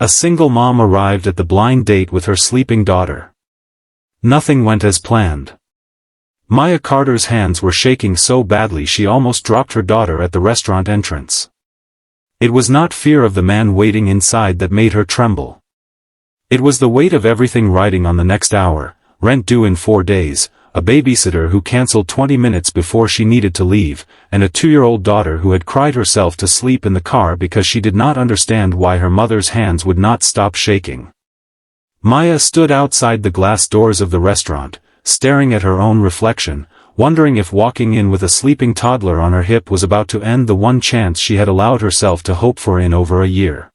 A single mom arrived at the blind date with her sleeping daughter. Nothing went as planned. Maya Carter's hands were shaking so badly she almost dropped her daughter at the restaurant entrance. It was not fear of the man waiting inside that made her tremble. It was the weight of everything riding on the next hour, rent due in 4 days, a babysitter who canceled 20 minutes before she needed to leave, and a 2-year-old daughter who had cried herself to sleep in the car because she did not understand why her mother's hands would not stop shaking. Maya stood outside the glass doors of the restaurant, staring at her own reflection, wondering if walking in with a sleeping toddler on her hip was about to end the one chance she had allowed herself to hope for in over a year.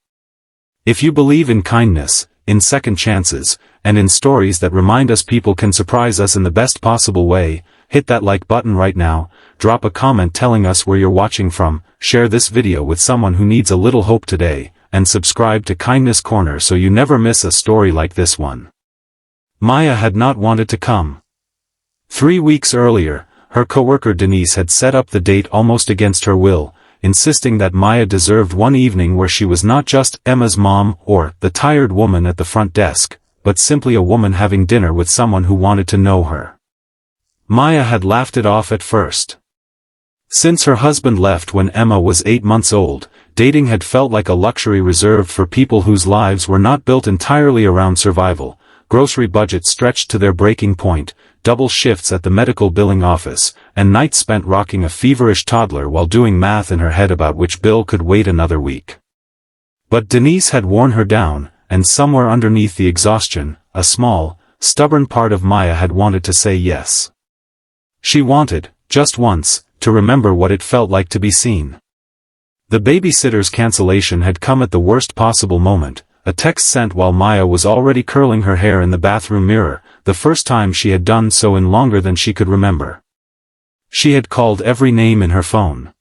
If you believe in kindness, in second chances, and in stories that remind us people can surprise us in the best possible way, hit that like button right now, drop a comment telling us where you're watching from, share this video with someone who needs a little hope today, and subscribe to Kindness Corner so you never miss a story like this one. Maya had not wanted to come. 3 weeks earlier, her coworker Denise had set up the date almost against her will, insisting that Maya deserved one evening where she was not just Emma's mom or the tired woman at the front desk, but simply a woman having dinner with someone who wanted to know her. Maya had laughed it off at first. Since her husband left when Emma was 8 months old, dating had felt like a luxury reserved for people whose lives were not built entirely around survival, grocery budgets stretched to their breaking point, double shifts at the medical billing office, and nights spent rocking a feverish toddler while doing math in her head about which bill could wait another week. But Denise had worn her down, and somewhere underneath the exhaustion, a small, stubborn part of Maya had wanted to say yes. She wanted, just once, to remember what it felt like to be seen. The babysitter's cancellation had come at the worst possible moment, a text sent while Maya was already curling her hair in the bathroom mirror, the first time she had done so in longer than she could remember. She had called every name in her phone.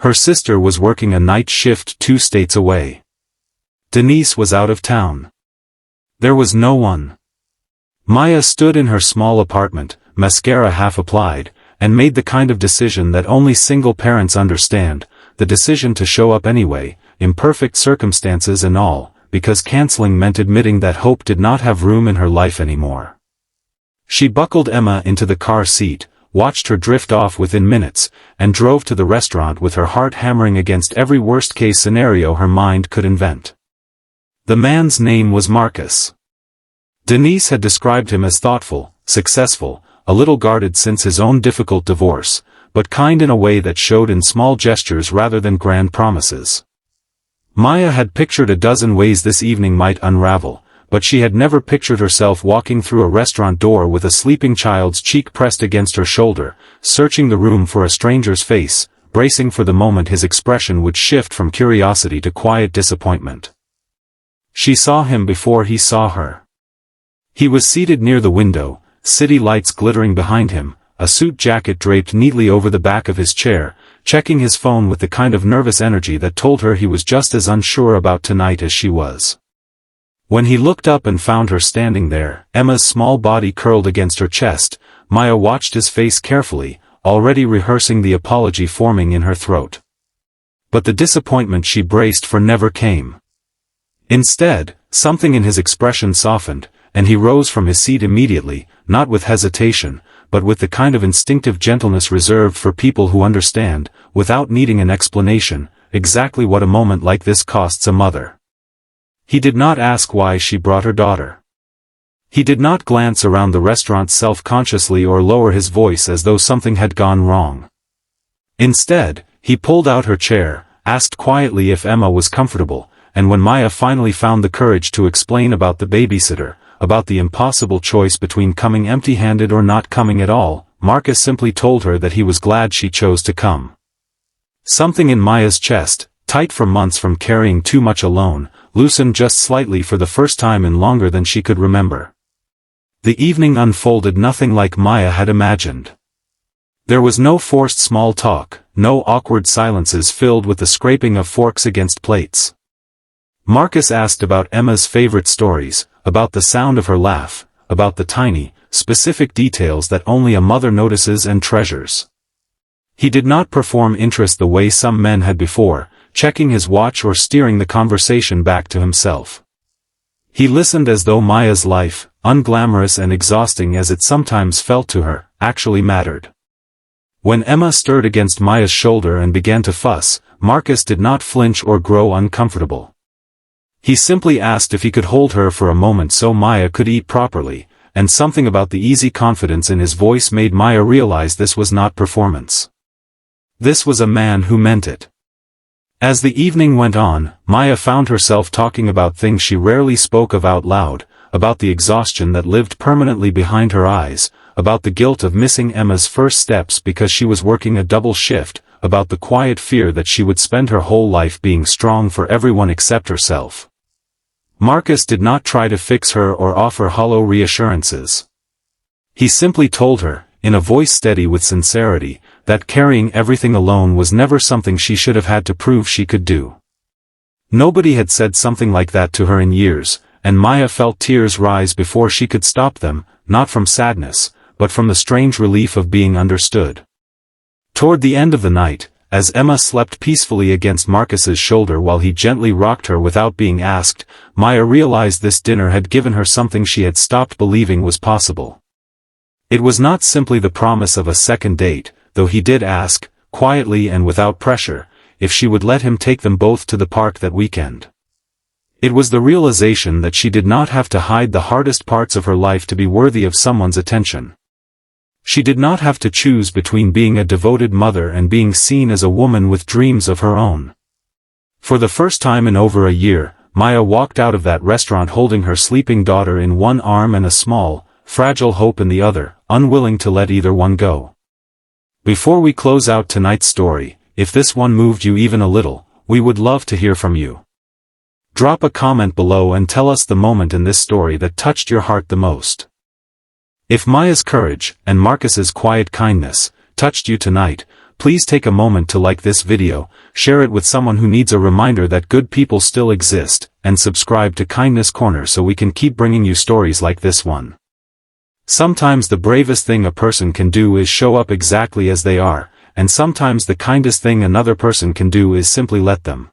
Her sister was working a night shift 2 states away. Denise was out of town. There was no one. Maya stood in her small apartment, mascara half applied, and made the kind of decision that only single parents understand, the decision to show up anyway, imperfect circumstances and all, because canceling meant admitting that hope did not have room in her life anymore. She buckled Emma into the car seat, watched her drift off within minutes, and drove to the restaurant with her heart hammering against every worst-case scenario her mind could invent. The man's name was Marcus. Denise had described him as thoughtful, successful, a little guarded since his own difficult divorce, but kind in a way that showed in small gestures rather than grand promises. Maya had pictured a dozen ways this evening might unravel, but she had never pictured herself walking through a restaurant door with a sleeping child's cheek pressed against her shoulder, searching the room for a stranger's face, bracing for the moment his expression would shift from curiosity to quiet disappointment. She saw him before he saw her. He was seated near the window, city lights glittering behind him, a suit jacket draped neatly over the back of his chair, checking his phone with the kind of nervous energy that told her he was just as unsure about tonight as she was. When he looked up and found her standing there, Emma's small body curled against her chest, Maya watched his face carefully, already rehearsing the apology forming in her throat. But the disappointment she braced for never came. Instead, something in his expression softened, and he rose from his seat immediately, not with hesitation, but with the kind of instinctive gentleness reserved for people who understand, without needing an explanation, exactly what a moment like this costs a mother. He did not ask why she brought her daughter. He did not glance around the restaurant self-consciously or lower his voice as though something had gone wrong. Instead, he pulled out her chair, asked quietly if Emma was comfortable, and when Maya finally found the courage to explain about the babysitter, about the impossible choice between coming empty-handed or not coming at all, Marcus simply told her that he was glad she chose to come. Something in Maya's chest, tight for months from carrying too much alone, loosened just slightly for the first time in longer than she could remember. The evening unfolded nothing like Maya had imagined. There was no forced small talk, no awkward silences filled with the scraping of forks against plates. Marcus asked about Emma's favorite stories, about the sound of her laugh, about the tiny, specific details that only a mother notices and treasures. He did not perform interest the way some men had before, checking his watch or steering the conversation back to himself. He listened as though Maya's life, unglamorous and exhausting as it sometimes felt to her, actually mattered. When Emma stirred against Maya's shoulder and began to fuss, Marcus did not flinch or grow uncomfortable. He simply asked if he could hold her for a moment so Maya could eat properly, and something about the easy confidence in his voice made Maya realize this was not performance. This was a man who meant it. As the evening went on, Maya found herself talking about things she rarely spoke of out loud, about the exhaustion that lived permanently behind her eyes, about the guilt of missing Emma's first steps because she was working a double shift, about the quiet fear that she would spend her whole life being strong for everyone except herself. Marcus did not try to fix her or offer hollow reassurances. He simply told her, in a voice steady with sincerity, that carrying everything alone was never something she should have had to prove she could do. Nobody had said something like that to her in years, and Maya felt tears rise before she could stop them, not from sadness, but from the strange relief of being understood. Toward the end of the night, as Emma slept peacefully against Marcus's shoulder while he gently rocked her without being asked, Maya realized this dinner had given her something she had stopped believing was possible. It was not simply the promise of a second date, though he did ask, quietly and without pressure, if she would let him take them both to the park that weekend. It was the realization that she did not have to hide the hardest parts of her life to be worthy of someone's attention. She did not have to choose between being a devoted mother and being seen as a woman with dreams of her own. For the first time in over a year, Maya walked out of that restaurant holding her sleeping daughter in one arm and a small, fragile hope in the other, unwilling to let either one go. Before we close out tonight's story, if this one moved you even a little, we would love to hear from you. Drop a comment below and tell us the moment in this story that touched your heart the most. If Maya's courage, and Marcus's quiet kindness, touched you tonight, please take a moment to like this video, share it with someone who needs a reminder that good people still exist, and subscribe to Kindness Corner so we can keep bringing you stories like this one. Sometimes the bravest thing a person can do is show up exactly as they are, and sometimes the kindest thing another person can do is simply let them.